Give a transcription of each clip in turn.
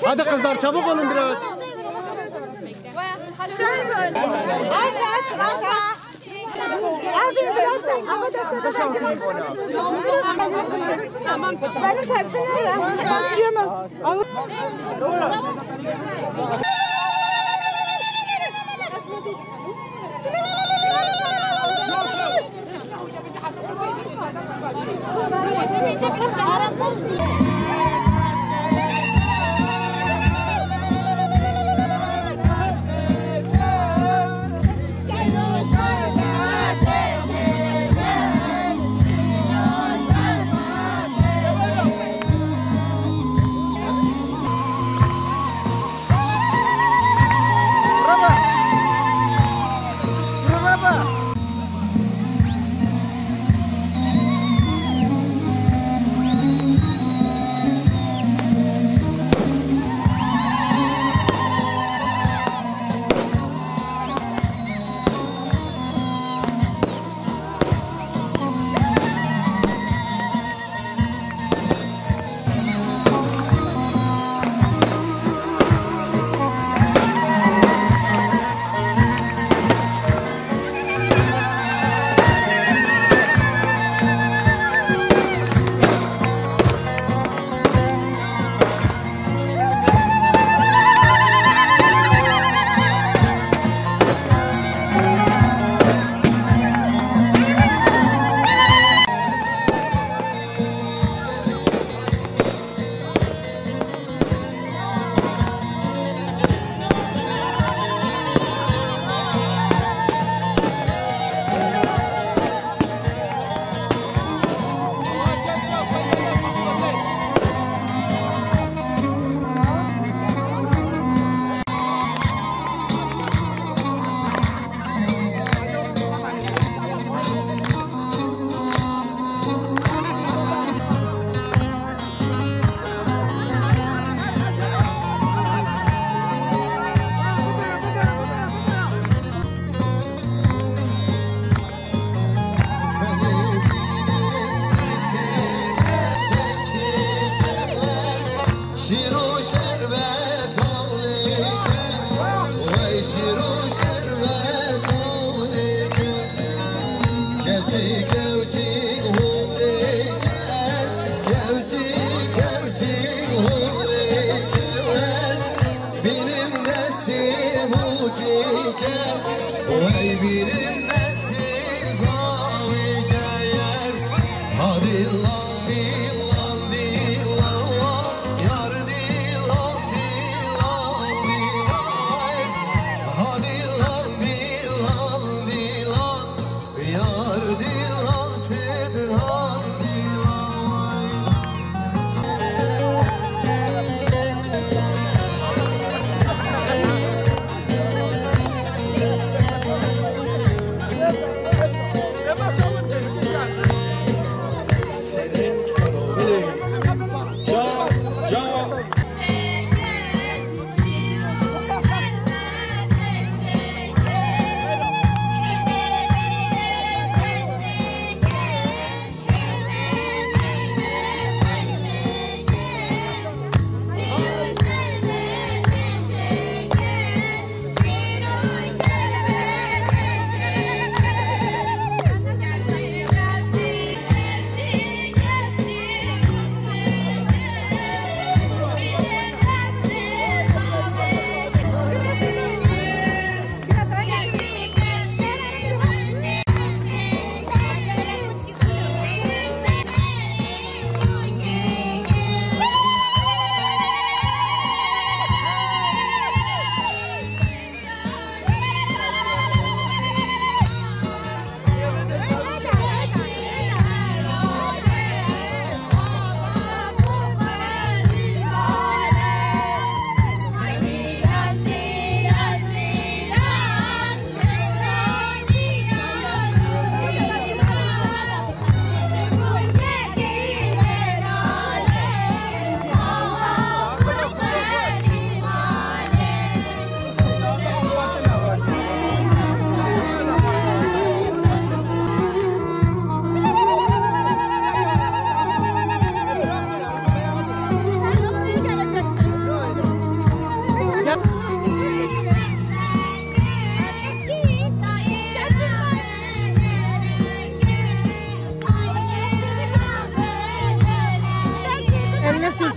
Hadi kızlar çabuk olun biraz. Abi biraz da ama da tamam. Benim hepsini yiyemem.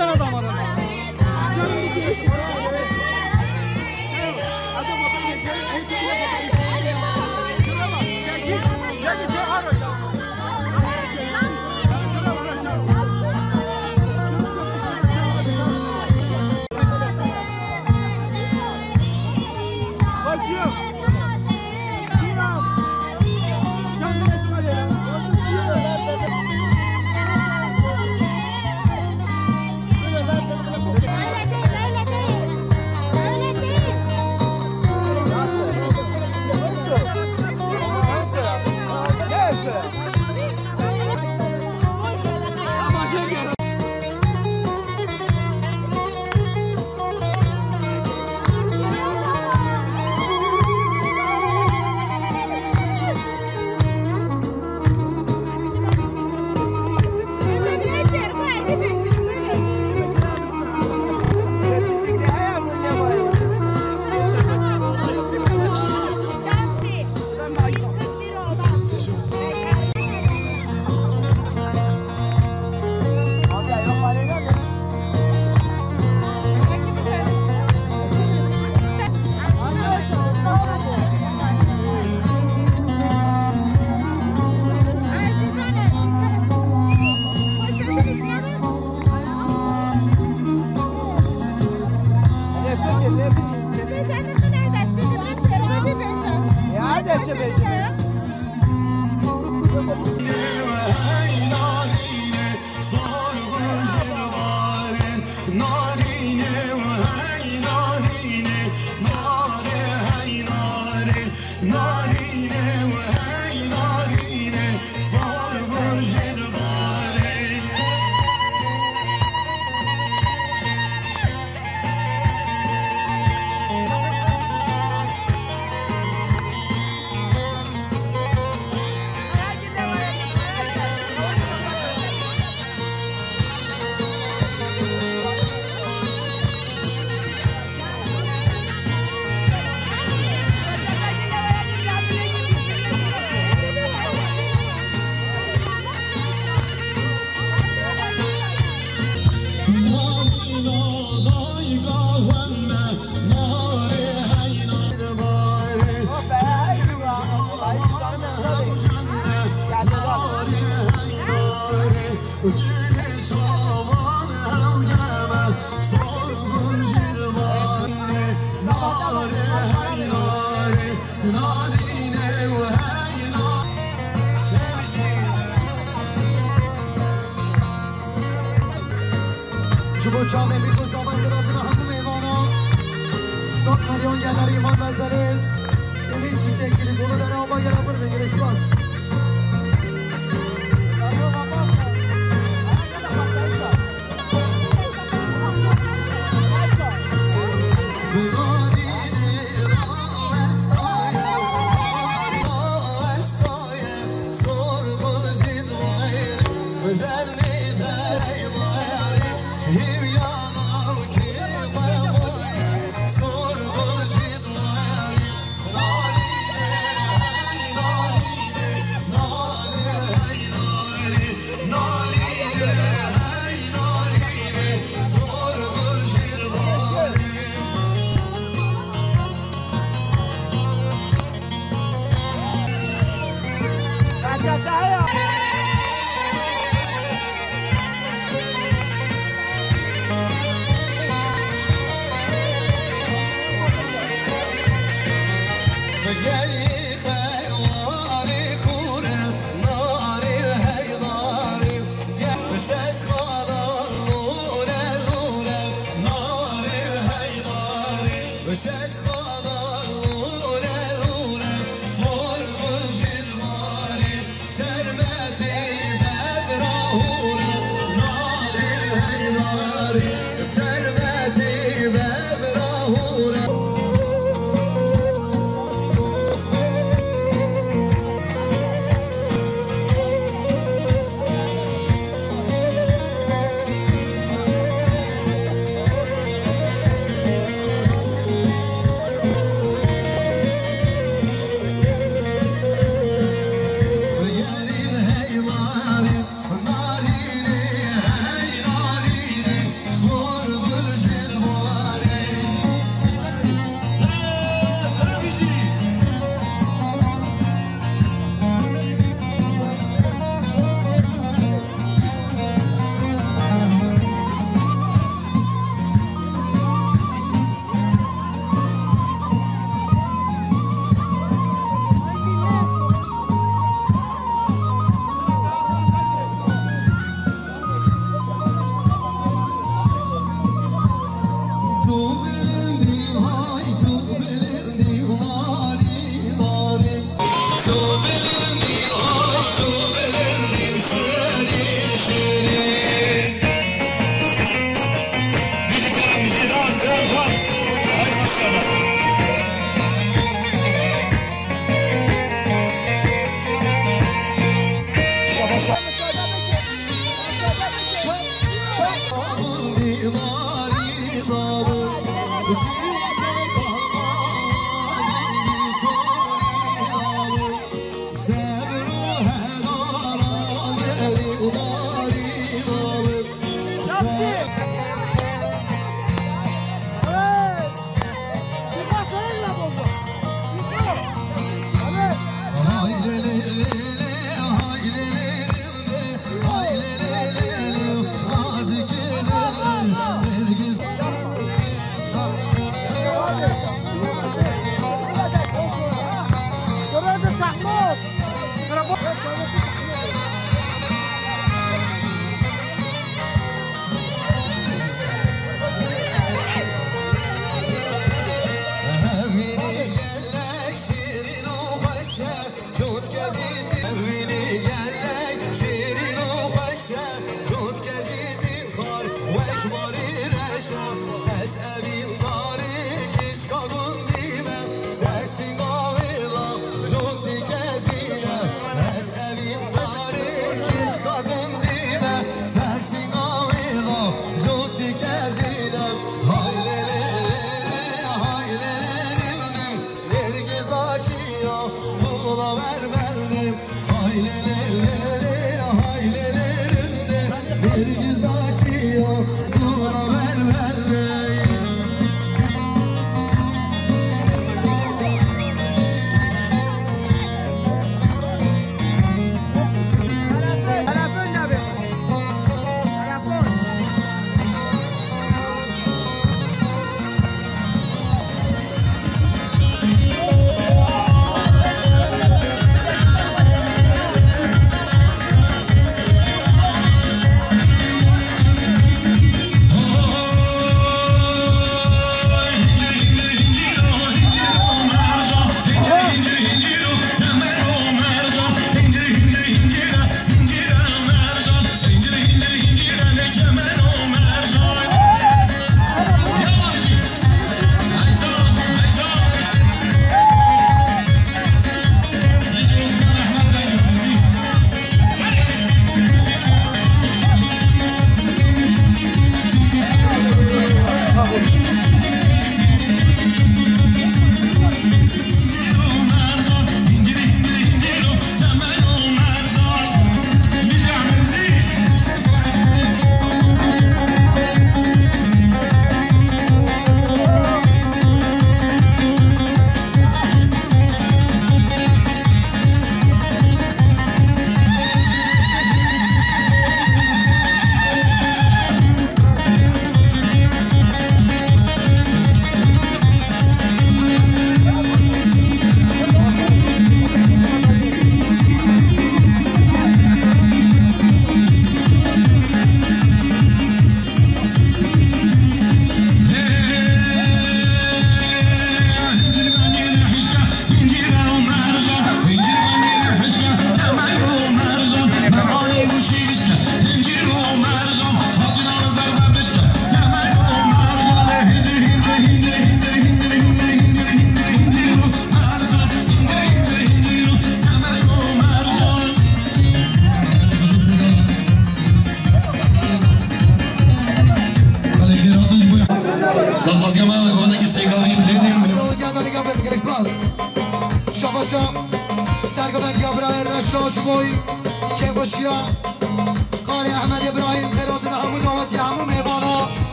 sana damadın. شما چامه بیکوز آبای دراتنا همون میوانا سات ملیون گلر ایمان نظرت یمین چی چکیلی دولو در آبای را پر بگیرش باز Serve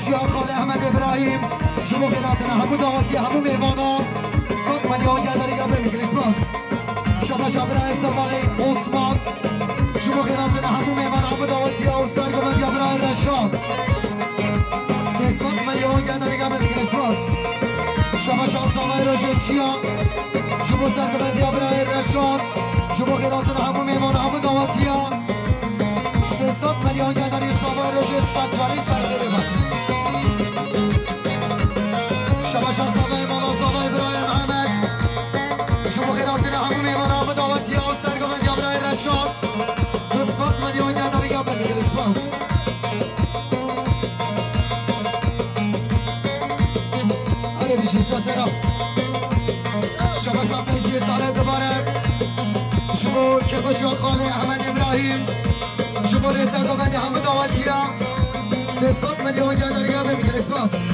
خوشی آقای احمد ابراهیم شما قناتنا همو دعواتی همو میوانا 100 میلیون گداری گبه میگلیش باز شما شبرای سوای عثمان شما قناتنا همو میوانا همو دعواتی او سرگمند گبرای رشاد 300 میلیون گداری گبه میگلیش باز شما شانسوای روژتیا شما سرگمند گبرای رشاد شما قناتنا همو میوانا همو دعواتی 300 میلیون گداری سوای روژت سجاری سرگره باز شما شانسوای مالا سوای ابراهیم احمد شما قناتنا همو میوانا همو دعواتی او سرگمند گبرای رشاد 200 میلیون گداری گبه میگلیش باز شما شافیزی ساله دوباره شما که خوشی خانه احمد ابراهیم شما رسر دوبنده همه دعواتی ها 300 میلیون گداری ها بمیگل اسپاس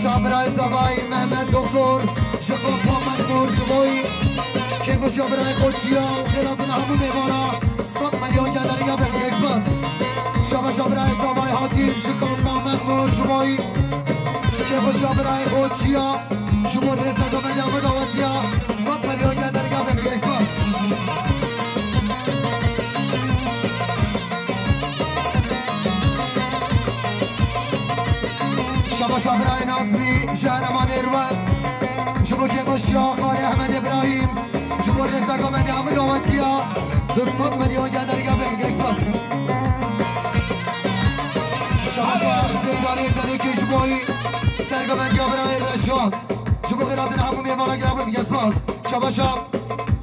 شابرای زبای محمد دکتر شفا محمد نور جبایی که با شابرای خودچیا خلافین همون میوانا 100 میلیون گداری یا بگیرش باز شابرای زبای حاتیم شکان محمد نور جبایی که با شابرای خودچیا شما رسا دومن همون دعواتی ها 100 میلیون گداری یا بگیرش باز شما شابرای نازمی شهرمان اروان شما که خوشی آقای احمد ابراهیم شما رزا گمنی همه دعواتی ها 200 میلیون گداری گفه میگه اسپاس شما زیدانی داری که شمایی سرگمنی برای رشاد شما غیراتین همه میوانا گفه میگه اسپاس شما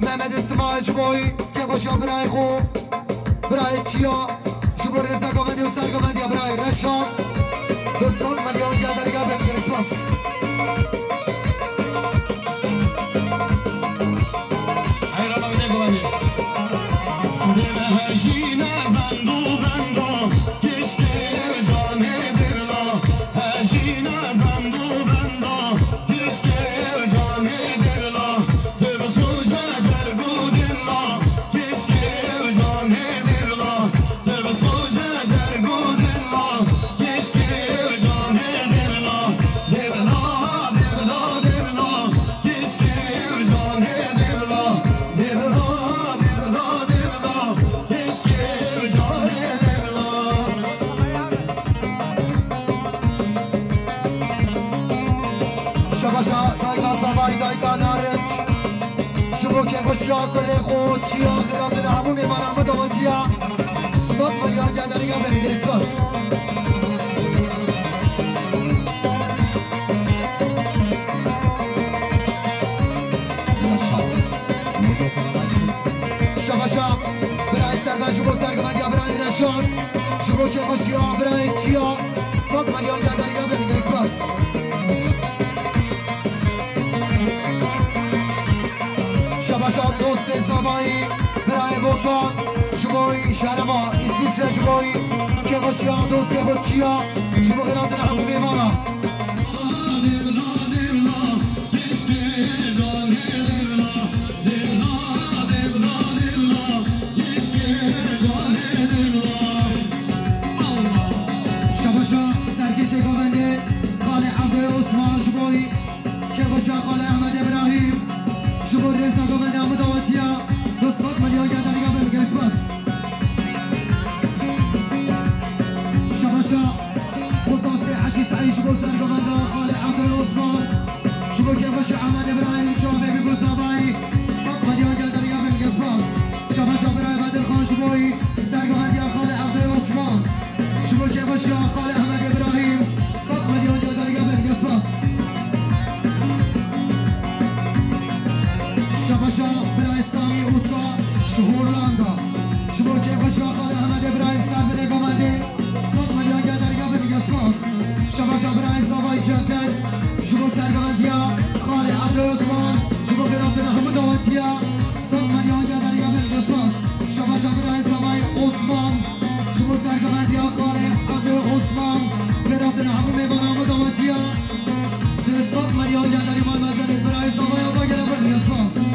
محمد اسماعیل شمایی که خوشی برای خوب برای چیا شما رزا گمنی و سرگمنی برای رشاد 200 میلیون گداری گفه میگه اسپاس خوشیا کنه خود چیا خلافین همون میمانم با دعواتی ها 100 میلیون گداری ها بمیگه اسپاس شما برای سردن شما سرگمندی ها برای رشاد شما که خوشیا برای چیا 100 میلیون گداری ها بمیگه اسپاس شما دوست زبایی برای بوتان شمایی شهر ما اسپیچه شمایی که خوشی ها دوست بودچی ها شما غیراتین همون میوانا شما سرکش گوونده خال عبد عثمان شمایی که خوشی ها خال احمد ابراهیم شما رزا گوونده همون دعواتی ها 200 میلیون گداری ها بمیگه اسپاس شما خودباسه حقی سعی شما سرگوونده خال عبد عثمان شما که خوشی احمد ابراهیم جامعه بگو زبایی 100 میلیون گداری ها بمیگه اسپاس شما برای بدر خان شمایی سرگوونده خال عبد عثمان شما که خوشی خال احمد ابراهیم 100 میلیون گداری ها بمیگه اسپاس شباشا برای سامی اوسا شهورلاندا شما که باشا خاله احمد ابراهیم سر به نگامنده صد میلیون گدرگا به میگسپاس شباشا برای زوای جفت شما سرگامندیا خاله عبدالعثمان شما گراسن همه داوتیا صد میلیون گدرگا به میگسپاس شباشا برای زوای عثمان شما سرگامندیا خاله عبدالعثمان گراسن همه میوان همه داوتیا 300 میلیون گدری من مزنید برای زوای آبا گره به میگسپاس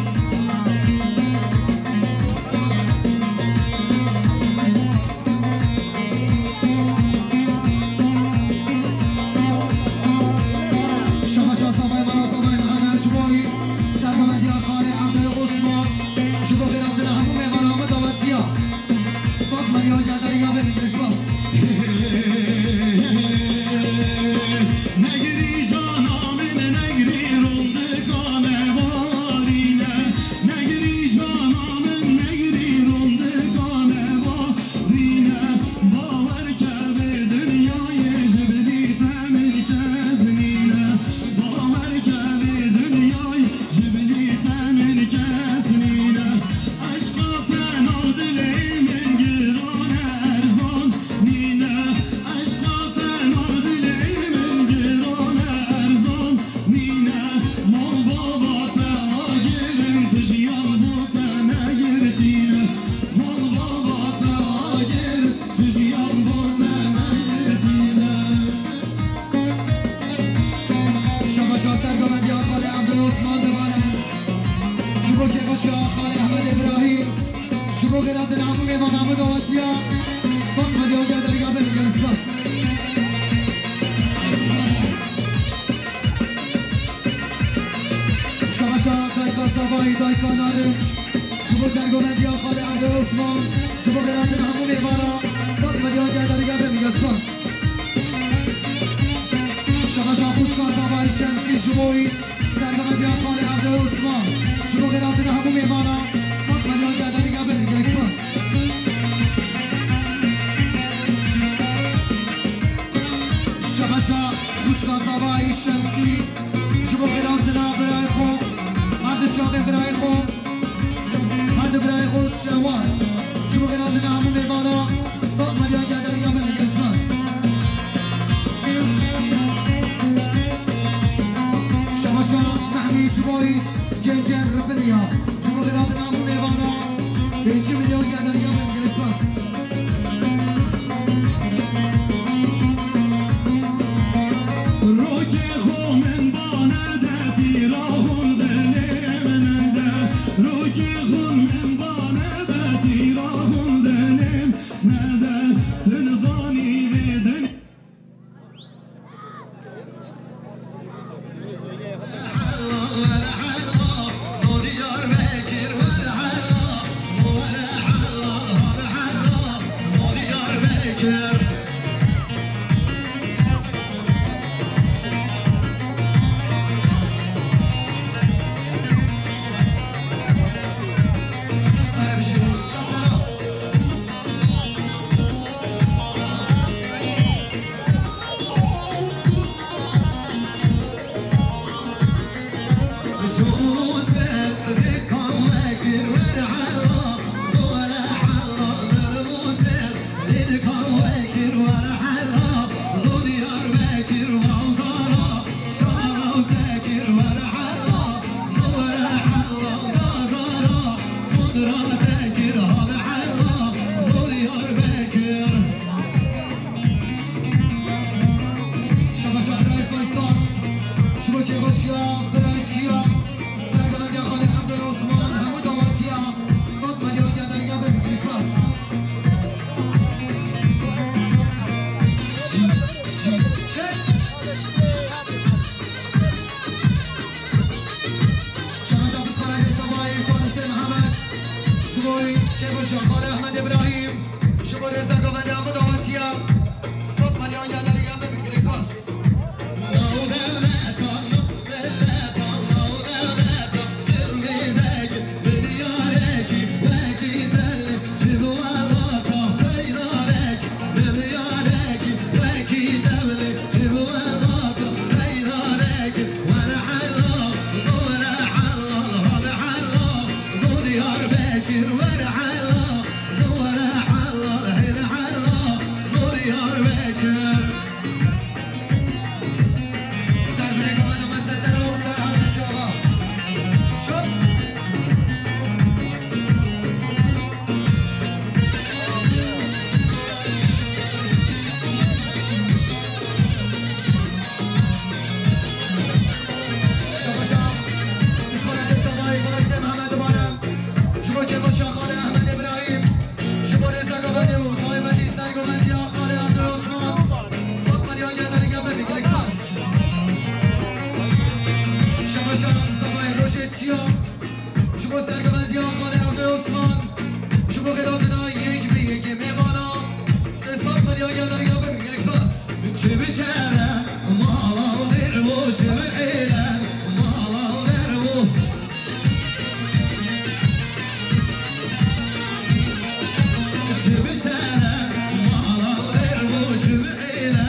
چیا شما سرگمندی آقای عبد عثمان شما قراتنا یک به یک میمانا 300 میلیون گرداری یا به میگه اکسپاس چه بشره مالا برو چه بخیره مالا برو چه بشره مالا برو چه بخیره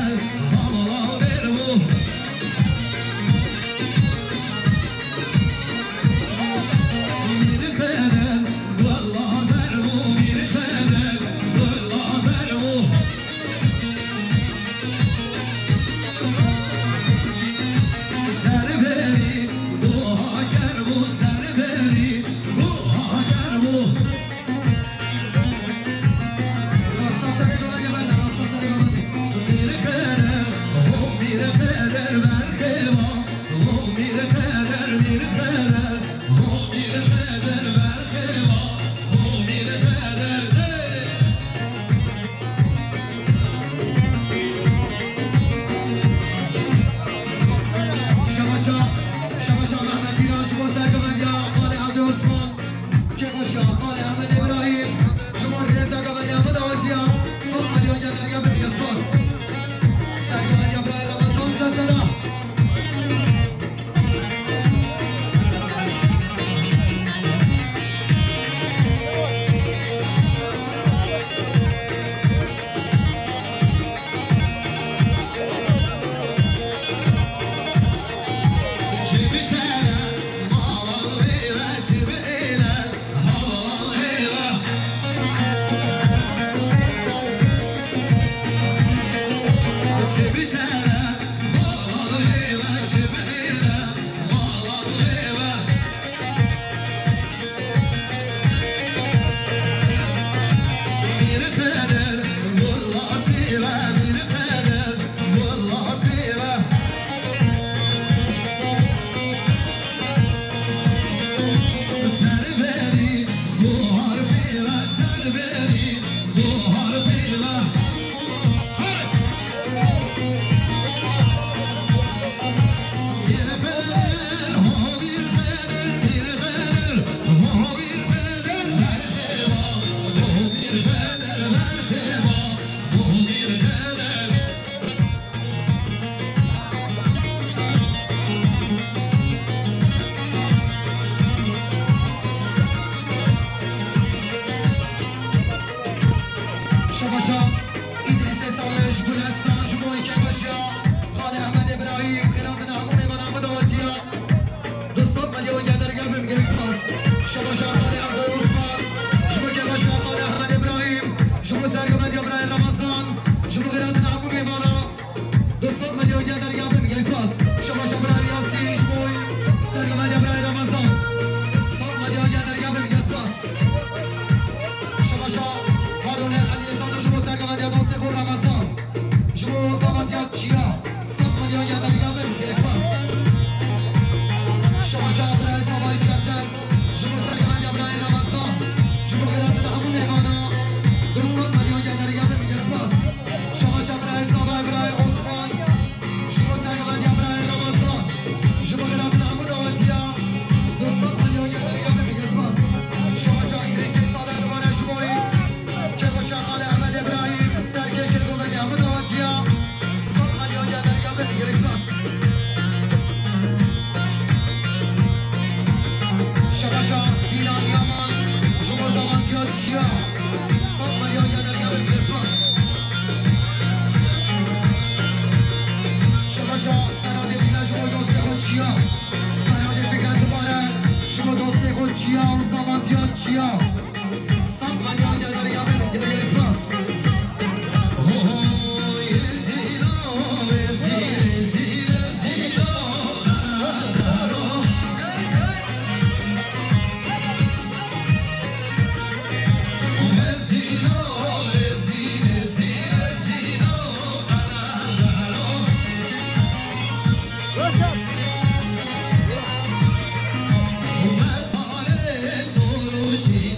مالا برو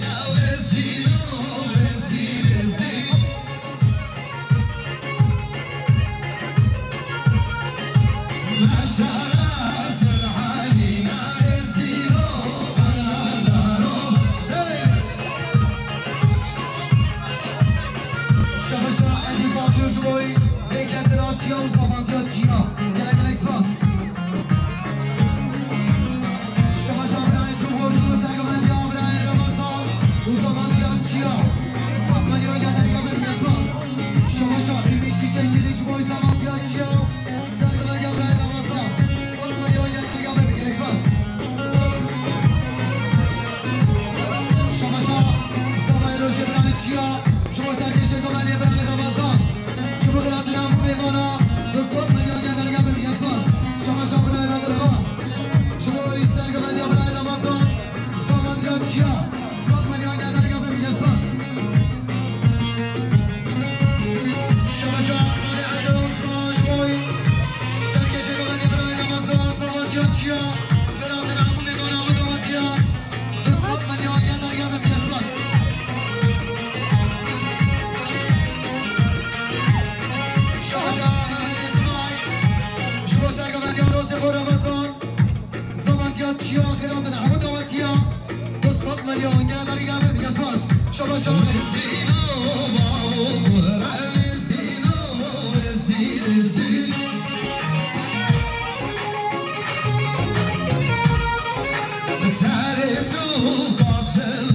Now چیا و زامانتیا چیا گلگل اکسپاس شما شامرای جمهوری و سرگمندی آبرای رمضان و زامانتیا چیا ساکمانی و گلگل اکسپاس شما شامرای میکی چنجیری جمهوری زامانتیا چیا سرگمندی آبرای رمضان ساکمانی و گلگل اکسپاس شما شامرای روش برای چیا شما سرگی شکمانی برای رمضان شما قلعتون هم میمانا 200 میلیون گلگل اکسپاس شما شامرای بدرخواه شما این سرگمندی برای رمضان زامانتیا چیا ساکمانی و گلگل اکسپاس شما شامرای عدوز شمایی سرگی شکمانی برای رمضان زامانتیا چیا قلعتون هم میمانا مدواتیا 200 میلیون گلگل اکسپاس رمضان زامانتیا چیا خیراتن همه دعوتیا 200 میلیون گلگل اکسپاس شما زینا سر سو قاتل